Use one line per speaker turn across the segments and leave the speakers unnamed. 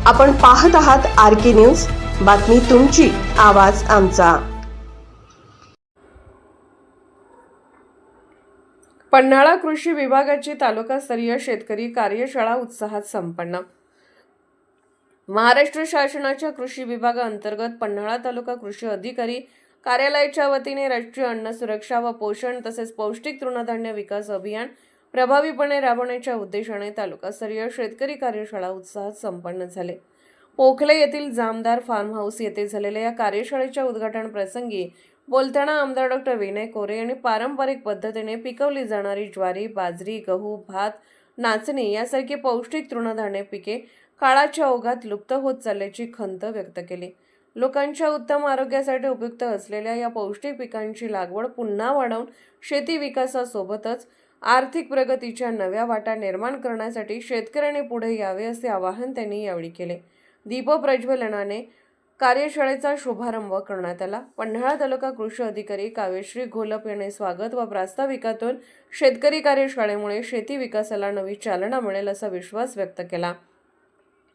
आपण पाहत आहात आर.के. न्यूज. बातमी तुमची, आवाज आमचा.
पन्हाळा कृषी विभागाची तालुकास्तरीय शेतकरी कार्यशाळा उत्साहात संपन्न. महाराष्ट्र शासनाच्या कृषी विभागाअंतर्गत पन्हाळा तालुका कृषी अधिकारी कार्यालयाच्या वतीने राष्ट्रीय अन्न सुरक्षा व पोषण तसेच पौष्टिक तृणधान्य विकास अभियान प्रभावीपणे राबवण्याच्या उद्देशाने तालुकास्तरीय शेतकरी कार्यशाळा उत्साहात संपन्न झाले. पोखले येथील जामदार फार्म हाऊस येथे झालेल्या या कार्यशाळेच्या उद्घाटन प्रसंगी बोलताना आमदार डॉक्टर विनय कोरे यांनी पारंपरिक पद्धतीने पिकवली जाणारी ज्वारी, बाजरी, गहू, भात, नाचणी यासारखी पौष्टिक तृणधान्य पिके काळाच्या ओघात लुप्त होत चालल्याची खंत व्यक्त केली. लोकांच्या उत्तम आरोग्यासाठी उपयुक्त असलेल्या या पौष्टिक पिकांची लागवड पुन्हा वाढवून शेती विकासासोबतच आर्थिक प्रगतीच्या नव्या वाटा निर्माण करण्यासाठी शेतकऱ्यांनी पुढे यावे असे आवाहन त्यांनी यावेळी केले. दीपप्रज्वलनाने कार्यशाळेचा शुभारंभ करण्यात आला. पन्हाळा तालुका कृषी अधिकारी काव्यश्री घोलप यांनी स्वागत व प्रास्ताविकातून शेतकरी कार्यशाळेमुळे शेती विकासाला नवी चालना मिळेल असा विश्वास व्यक्त केला.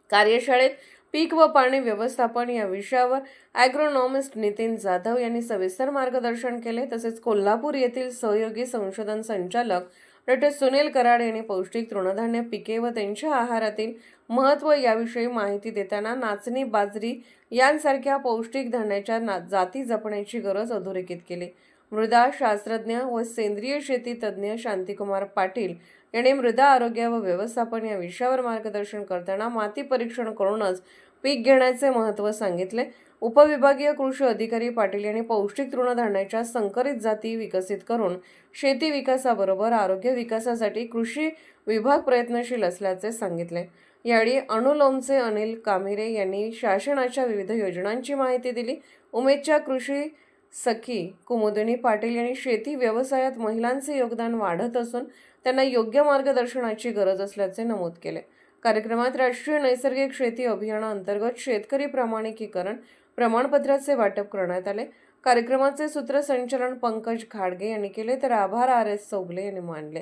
कार्यशाळेत पीक व पाणी व्यवस्थापन या विषयावर ॲग्रोनॉमिस्ट नितीन जाधव यांनी सविस्तर मार्गदर्शन केले. तसेच कोल्हापूर येथील सहयोगी संशोधन संचालक डॉक्टर सुनील कराड यांनी पौष्टिक तृणधान्य पिके व त्यांच्या आहारातील महत्त्व याविषयी माहिती देताना नाचणी, बाजरी यांसारख्या पौष्टिक धान्याच्या जाती जपण्याची गरज अधोरेखित केली. मृदा शास्त्रज्ञ व सेंद्रिय शेती तज्ज्ञ शांतिकुमार पाटील यांनी मृदा आरोग्य व व्यवस्थापन या विषयावर मार्गदर्शन करताना माती परीक्षण करूनच पीक घेण्याचे महत्त्व सांगितले. उपविभागीय कृषी अधिकारी पाटील यांनी पौष्टिक तृणधान्याच्या संकरित जाती विकसित करून शेती विकासाबरोबर आरोग्य विकासासाठी कृषी विभाग प्रयत्नशील असल्याचे सांगितले. यावेळी अनुलोमचे अनिल कामिरे यांनी शासनाच्या विविध योजनांची माहिती दिली. उमेदच्या कृषी सखी कुमुदिनी पाटील यांनी शेती व्यवसायात महिलांचे योगदान वाढत असून त्यांना योग्य मार्गदर्शनाची गरज असल्याचे नमूद केले. कार्यक्रमात राष्ट्रीय नैसर्गिक शेती अभियानाअंतर्गत शेतकरी प्रमाणिकीकरण प्रमाणपत्राचे वाटप करण्यात आले. कार्यक्रमाचे सूत्रसंचालन पंकज घाडगे यांनी केले तर आभार आर.एस. चौगले यांनी मानले.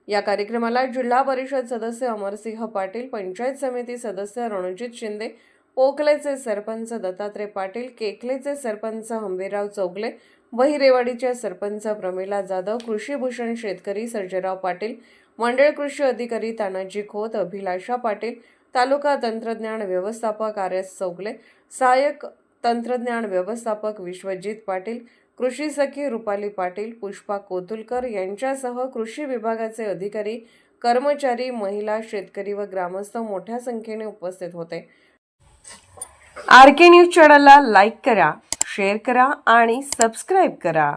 या कार्यक्रमाला जिल्हा परिषद सदस्य अमरसिंह पाटील, पंचायत समिती सदस्य रणजित शिंदे, पोखलेचे सरपंच दत्तात्रय पाटील, केकलेचे सरपंच हंबीरराव चौगले, बहिरेवाडीच्या सरपंच प्रमिला जाधव, कृषीभूषण शेतकरी सर्जेराव पाटील, मंडळ कृषी अधिकारी तानाजी खोत, अभिलाषा पाटील, तालुका तंत्रज्ञान व्यवस्थापक आर.एस. चौगले, सहाय्यक तंत्रज्ञान व्यवस्थापक विश्वजित पाटील, कृषी सखी रुपाली पाटील, पुष्पा कोतुलकर यांच्यासह कृषी विभागाचे अधिकारी, कर्मचारी, महिला, शेतकरी व ग्रामस्थ मोठ्या संख्येने उपस्थित होते.
आर.के. न्यूज चॅनलला लाईक करा, शेअर करा आणि सबस्क्राईब करा.